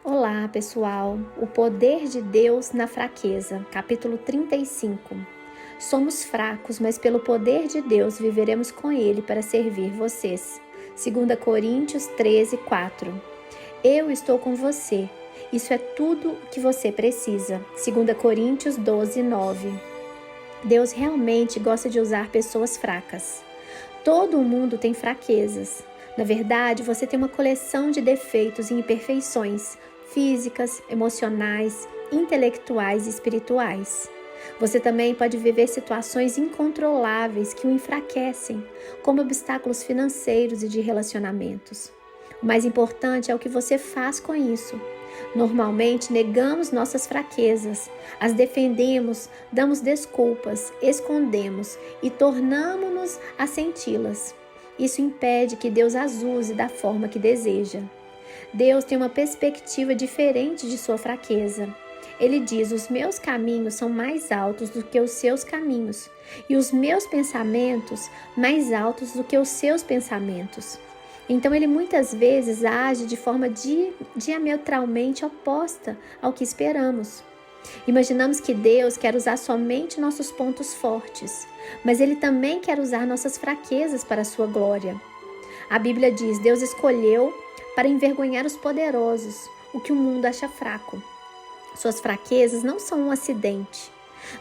Olá, pessoal! O poder de Deus na fraqueza, capítulo 35. Somos fracos, mas pelo poder de Deus viveremos com Ele para servir vocês. 2 Coríntios 13, 4. Eu estou com você. Isso é tudo o que você precisa. 2 Coríntios 12, 9. Deus realmente gosta de usar pessoas fracas. Todo mundo tem fraquezas. Na verdade, você tem uma coleção de defeitos e imperfeições físicas, emocionais, intelectuais e espirituais. Você também pode viver situações incontroláveis que o enfraquecem, como obstáculos financeiros e de relacionamentos. O mais importante é o que você faz com isso. Normalmente negamos nossas fraquezas, as defendemos, damos desculpas, escondemos e tornamos-nos a senti-las. Isso impede que Deus as use da forma que deseja. Deus tem uma perspectiva diferente de sua fraqueza. Ele diz: os meus caminhos são mais altos do que os seus caminhos, e os meus pensamentos mais altos do que os seus pensamentos. Então ele muitas vezes age de forma diametralmente oposta ao que esperamos. Imaginamos que Deus quer usar somente nossos pontos fortes, mas Ele também quer usar nossas fraquezas para a sua glória. A Bíblia diz: Deus escolheu para envergonhar os poderosos, o que o mundo acha fraco. Suas fraquezas não são um acidente.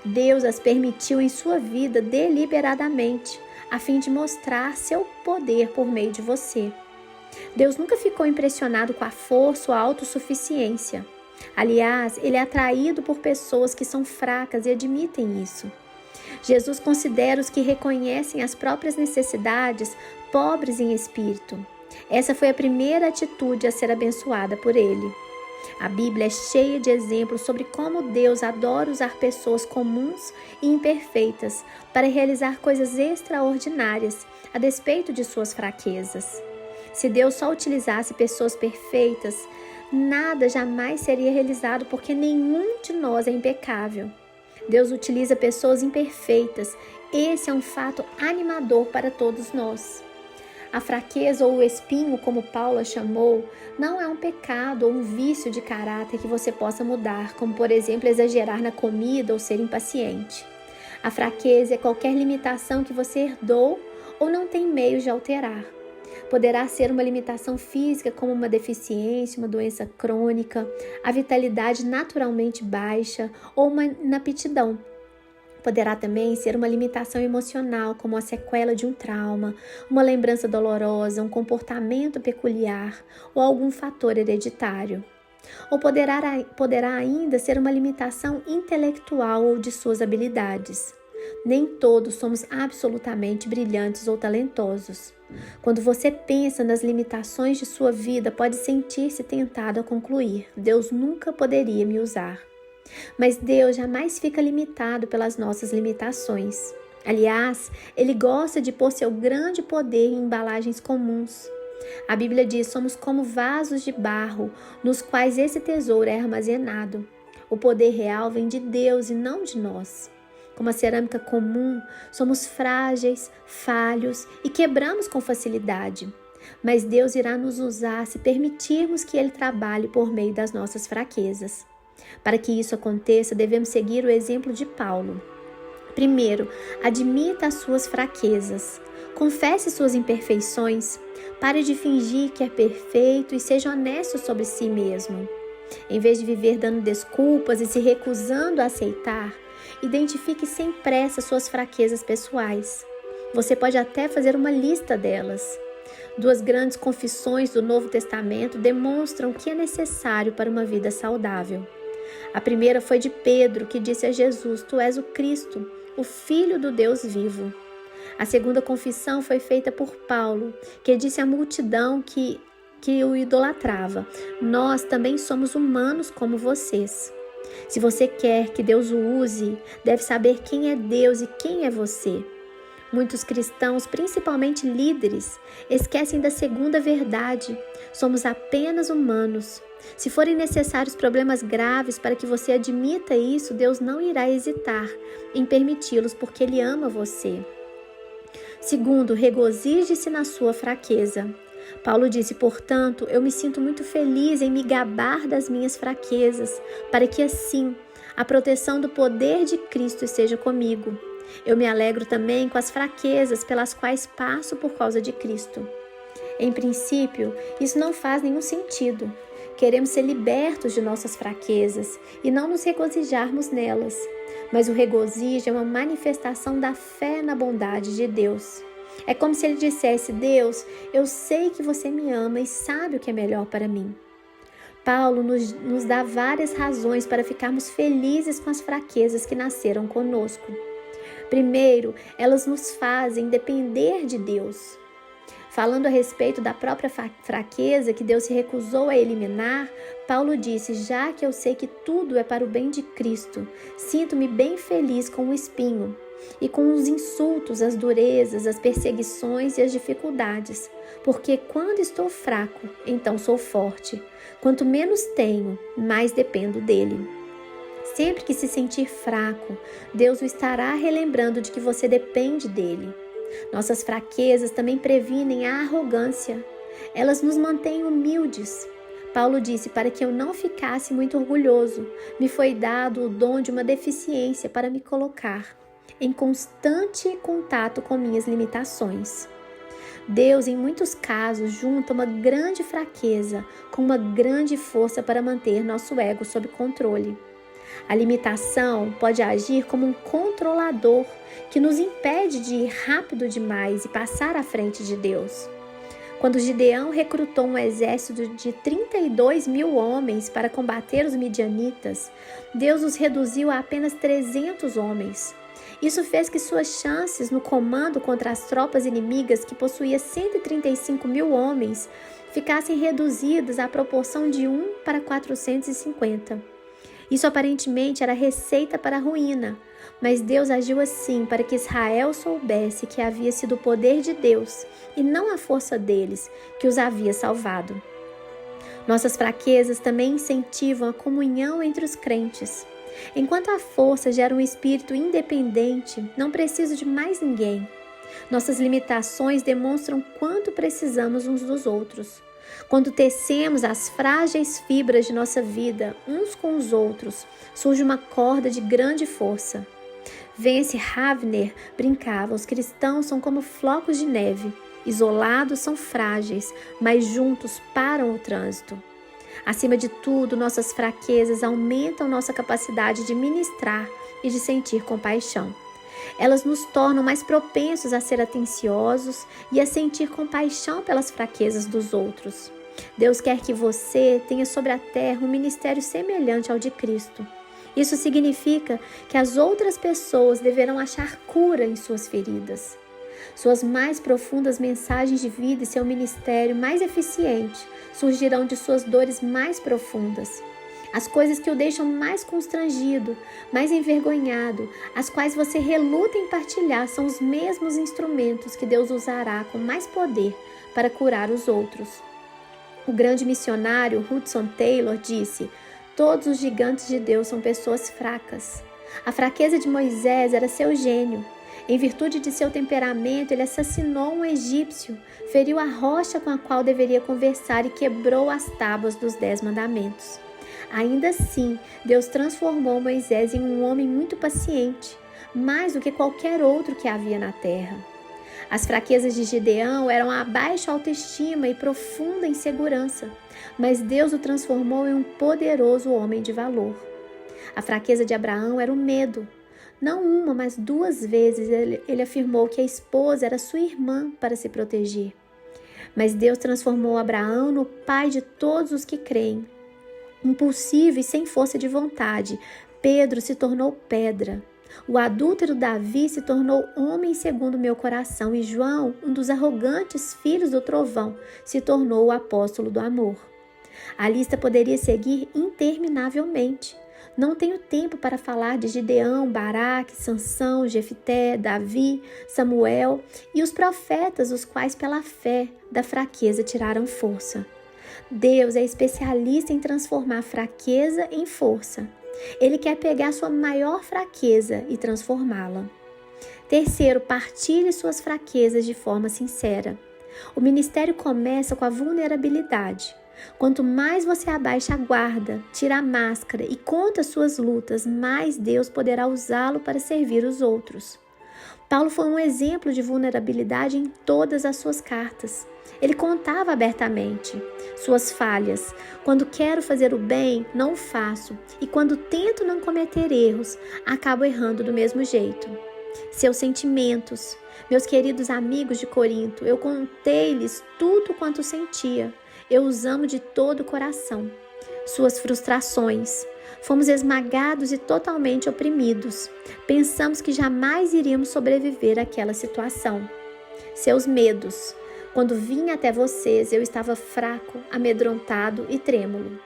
Deus as permitiu em sua vida deliberadamente, a fim de mostrar seu poder por meio de você. Deus nunca ficou impressionado com a força ou a autossuficiência. Aliás, Ele é atraído por pessoas que são fracas e admitem isso. Jesus considera os que reconhecem as próprias necessidades pobres em espírito. Essa foi a primeira atitude a ser abençoada por Ele. A Bíblia é cheia de exemplos sobre como Deus adora usar pessoas comuns e imperfeitas para realizar coisas extraordinárias, a despeito de suas fraquezas. Se Deus só utilizasse pessoas perfeitas, nada jamais seria realizado, porque nenhum de nós é impecável. Deus utiliza pessoas imperfeitas. Esse é um fato animador para todos nós. A fraqueza ou o espinho, como Paula chamou, não é um pecado ou um vício de caráter que você possa mudar, como por exemplo exagerar na comida ou ser impaciente. A fraqueza é qualquer limitação que você herdou ou não tem meios de alterar. Poderá ser uma limitação física, como uma deficiência, uma doença crônica, a vitalidade naturalmente baixa ou uma inaptidão. Poderá também ser uma limitação emocional, como a sequela de um trauma, uma lembrança dolorosa, um comportamento peculiar ou algum fator hereditário. Ou poderá ainda ser uma limitação intelectual ou de suas habilidades. Nem todos somos absolutamente brilhantes ou talentosos. Quando você pensa nas limitações de sua vida, pode sentir-se tentado a concluir: Deus nunca poderia me usar. Mas Deus jamais fica limitado pelas nossas limitações. Aliás, Ele gosta de pôr seu grande poder em embalagens comuns. A Bíblia diz: somos como vasos de barro, nos quais esse tesouro é armazenado. O poder real vem de Deus e não de nós. Como a cerâmica comum, somos frágeis, falhos e quebramos com facilidade. Mas Deus irá nos usar se permitirmos que Ele trabalhe por meio das nossas fraquezas. Para que isso aconteça, devemos seguir o exemplo de Paulo. Primeiro, admita as suas fraquezas. Confesse suas imperfeições. Pare de fingir que é perfeito e seja honesto sobre si mesmo. Em vez de viver dando desculpas e se recusando a aceitar, identifique sem pressa suas fraquezas pessoais. Você pode até fazer uma lista delas. Duas grandes confissões do Novo Testamento demonstram o que é necessário para uma vida saudável. A primeira foi de Pedro, que disse a Jesus: Tu és o Cristo, o Filho do Deus vivo. A segunda confissão foi feita por Paulo, que disse à multidão que o idolatrava: Nós também somos humanos como vocês. Se você quer que Deus o use, deve saber quem é Deus e quem é você. Muitos cristãos, principalmente líderes, esquecem da segunda verdade: somos apenas humanos. Se forem necessários problemas graves para que você admita isso, Deus não irá hesitar em permiti-los, porque Ele ama você. Segundo, regozije-se na sua fraqueza. Paulo disse: portanto, eu me sinto muito feliz em me gabar das minhas fraquezas, para que assim a proteção do poder de Cristo esteja comigo. Eu me alegro também com as fraquezas pelas quais passo por causa de Cristo. Em princípio, isso não faz nenhum sentido. Queremos ser libertos de nossas fraquezas e não nos regozijarmos nelas. Mas o regozijo é uma manifestação da fé na bondade de Deus. É como se ele dissesse: Deus, eu sei que você me ama e sabe o que é melhor para mim. Paulo nos dá várias razões para ficarmos felizes com as fraquezas que nasceram conosco. Primeiro, elas nos fazem depender de Deus. Falando a respeito da própria fraqueza que Deus se recusou a eliminar, Paulo disse: já que eu sei que tudo é para o bem de Cristo, sinto-me bem feliz com o espinho e com os insultos, as durezas, as perseguições e as dificuldades, porque quando estou fraco, então sou forte. Quanto menos tenho, mais dependo dele. Sempre que se sentir fraco, Deus o estará relembrando de que você depende dele. Nossas fraquezas também previnem a arrogância. Elas nos mantêm humildes. Paulo disse: para que eu não ficasse muito orgulhoso, me foi dado o dom de uma deficiência para me colocar em constante contato com minhas limitações. Deus, em muitos casos, junta uma grande fraqueza com uma grande força para manter nosso ego sob controle. A limitação pode agir como um controlador que nos impede de ir rápido demais e passar à frente de Deus. Quando Gideão recrutou um exército de 32 mil homens para combater os midianitas, Deus os reduziu a apenas 300 homens. Isso fez que suas chances no comando contra as tropas inimigas, que possuía 135 mil homens, ficassem reduzidas à proporção de 1 para 450. Isso aparentemente era receita para a ruína, mas Deus agiu assim para que Israel soubesse que havia sido o poder de Deus e não a força deles que os havia salvado. Nossas fraquezas também incentivam a comunhão entre os crentes. Enquanto a força gera um espírito independente, não preciso de mais ninguém. Nossas limitações demonstram quanto precisamos uns dos outros. Quando tecemos as frágeis fibras de nossa vida uns com os outros, surge uma corda de grande força. Vence Havner brincava: os cristãos são como flocos de neve, isolados são frágeis, mas juntos param o trânsito. Acima de tudo, nossas fraquezas aumentam nossa capacidade de ministrar e de sentir compaixão. Elas nos tornam mais propensos a ser atenciosos e a sentir compaixão pelas fraquezas dos outros. Deus quer que você tenha sobre a terra um ministério semelhante ao de Cristo. Isso significa que as outras pessoas deverão achar cura em suas feridas. Suas mais profundas mensagens de vida e seu ministério mais eficiente surgirão de suas dores mais profundas. As coisas que o deixam mais constrangido, mais envergonhado, as quais você reluta em partilhar, são os mesmos instrumentos que Deus usará com mais poder para curar os outros. O grande missionário Hudson Taylor disse: todos os gigantes de Deus são pessoas fracas. A fraqueza de Moisés era seu gênio. Em virtude de seu temperamento, ele assassinou um egípcio, feriu a rocha com a qual deveria conversar e quebrou as tábuas dos 10 mandamentos. Ainda assim, Deus transformou Moisés em um homem muito paciente, mais do que qualquer outro que havia na terra. As fraquezas de Gideão eram a baixa autoestima e profunda insegurança, mas Deus o transformou em um poderoso homem de valor. A fraqueza de Abraão era o medo. Não uma, mas 2 vezes ele afirmou que a esposa era sua irmã para se proteger. Mas Deus transformou Abraão no pai de todos os que creem. Impulsivo e sem força de vontade, Pedro se tornou pedra. O adúltero Davi se tornou homem segundo meu coração e João, um dos arrogantes filhos do trovão, se tornou o apóstolo do amor. A lista poderia seguir interminavelmente. Não tenho tempo para falar de Gideão, Baraque, Sansão, Jefté, Davi, Samuel e os profetas, os quais pela fé da fraqueza tiraram força. Deus é especialista em transformar fraqueza em força. Ele quer pegar sua maior fraqueza e transformá-la. Terceiro, partilhe suas fraquezas de forma sincera. O ministério começa com a vulnerabilidade. Quanto mais você abaixa a guarda, tira a máscara e conta suas lutas, mais Deus poderá usá-lo para servir os outros. Paulo foi um exemplo de vulnerabilidade em todas as suas cartas. Ele contava abertamente suas falhas. Quando quero fazer o bem, não o faço. E quando tento não cometer erros, acabo errando do mesmo jeito. Seus sentimentos. Meus queridos amigos de Corinto, eu contei-lhes tudo quanto sentia. Eu os amo de todo o coração. Suas frustrações. Fomos esmagados e totalmente oprimidos. Pensamos que jamais iríamos sobreviver àquela situação. Seus medos. Quando vim até vocês, eu estava fraco, amedrontado e trêmulo.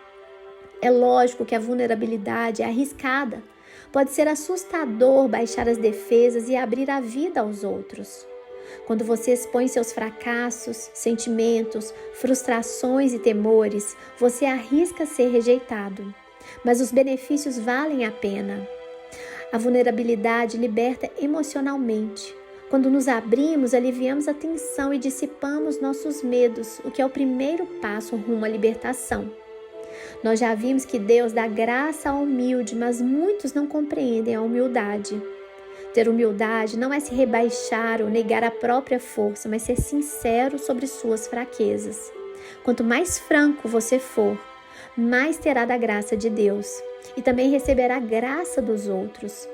É lógico que a vulnerabilidade é arriscada. Pode ser assustador baixar as defesas e abrir a vida aos outros. Quando você expõe seus fracassos, sentimentos, frustrações e temores, você arrisca ser rejeitado. Mas os benefícios valem a pena. A vulnerabilidade liberta emocionalmente. Quando nos abrimos, aliviamos a tensão e dissipamos nossos medos, o que é o primeiro passo rumo à libertação. Nós já vimos que Deus dá graça ao humilde, mas muitos não compreendem a humildade. Ter humildade não é se rebaixar ou negar a própria força, mas ser sincero sobre suas fraquezas. Quanto mais franco você for, mais terá da graça de Deus e também receberá a graça dos outros.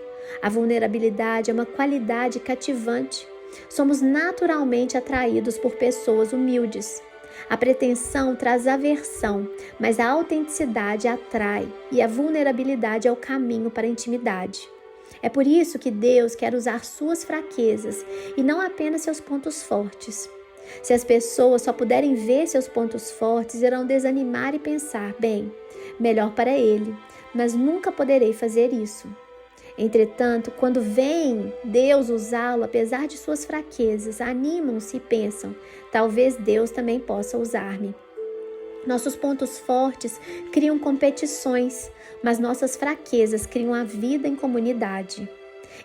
A vulnerabilidade é uma qualidade cativante. Somos naturalmente atraídos por pessoas humildes. A pretensão traz aversão, mas a autenticidade atrai e a vulnerabilidade é o caminho para a intimidade. É por isso que Deus quer usar suas fraquezas e não apenas seus pontos fortes. Se as pessoas só puderem ver seus pontos fortes, irão desanimar e pensar, bem, melhor para ele, mas nunca poderei fazer isso. Entretanto, quando veem Deus usá-lo, apesar de suas fraquezas, animam-se e pensam, talvez Deus também possa usar-me. Nossos pontos fortes criam competições, mas nossas fraquezas criam a vida em comunidade.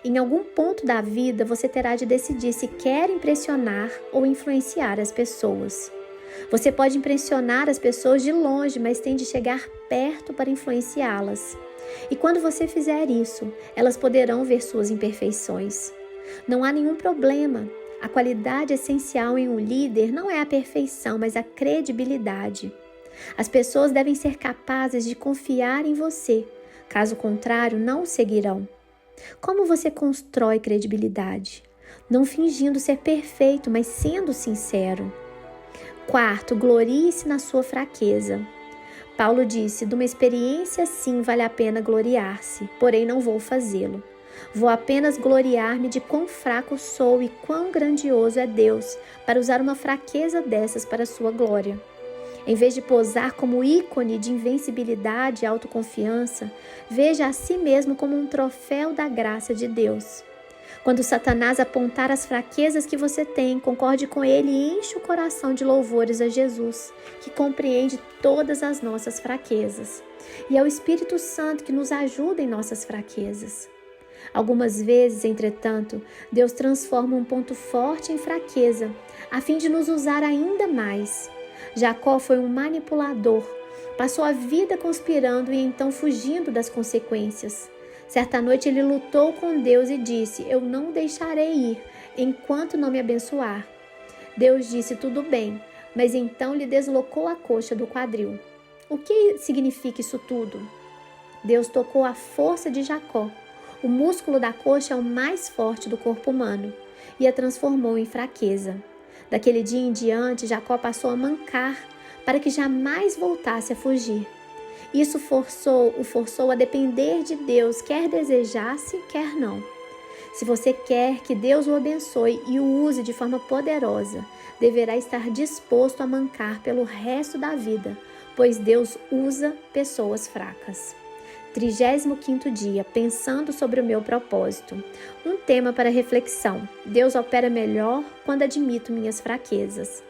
Em algum ponto da vida, você terá de decidir se quer impressionar ou influenciar as pessoas. Você pode impressionar as pessoas de longe, mas tem de chegar perto para influenciá-las. E quando você fizer isso, elas poderão ver suas imperfeições. Não há nenhum problema. A qualidade essencial em um líder não é a perfeição, mas a credibilidade. As pessoas devem ser capazes de confiar em você. Caso contrário, não o seguirão. Como você constrói credibilidade? Não fingindo ser perfeito, mas sendo sincero. Quarto, glorie-se na sua fraqueza. Paulo disse, de uma experiência assim vale a pena gloriar-se, porém não vou fazê-lo. Vou apenas gloriar-me de quão fraco sou e quão grandioso é Deus para usar uma fraqueza dessas para a sua glória. Em vez de posar como ícone de invencibilidade e autoconfiança, veja a si mesmo como um troféu da graça de Deus. Quando Satanás apontar as fraquezas que você tem, concorde com ele e enche o coração de louvores a Jesus, que compreende todas as nossas fraquezas. E é o Espírito Santo que nos ajuda em nossas fraquezas. Algumas vezes, entretanto, Deus transforma um ponto forte em fraqueza, a fim de nos usar ainda mais. Jacó foi um manipulador, passou a vida conspirando e então fugindo das consequências. Certa noite ele lutou com Deus e disse, eu não o deixarei ir, enquanto não me abençoar. Deus disse, tudo bem, mas então lhe deslocou a coxa do quadril. O que significa isso tudo? Deus tocou a força de Jacó. O músculo da coxa é o mais forte do corpo humano e a transformou em fraqueza. Daquele dia em diante, Jacó passou a mancar para que jamais voltasse a fugir. Isso o forçou a depender de Deus, quer desejasse, quer não. Se você quer que Deus o abençoe e o use de forma poderosa, deverá estar disposto a mancar pelo resto da vida, pois Deus usa pessoas fracas. 35º dia, pensando sobre o meu propósito. Um tema para reflexão. Deus opera melhor quando admito minhas fraquezas.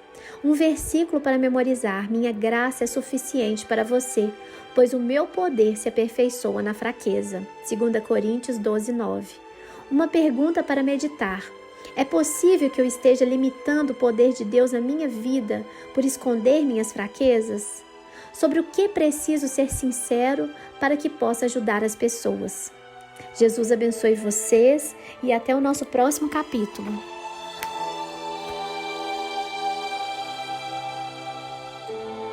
Um versículo para memorizar. Minha graça é suficiente para você, pois o meu poder se aperfeiçoa na fraqueza. 2 Coríntios 12:9. Uma pergunta para meditar. É possível que eu esteja limitando o poder de Deus na minha vida por esconder minhas fraquezas? Sobre o que preciso ser sincero para que possa ajudar as pessoas? Jesus abençoe vocês e até o nosso próximo capítulo.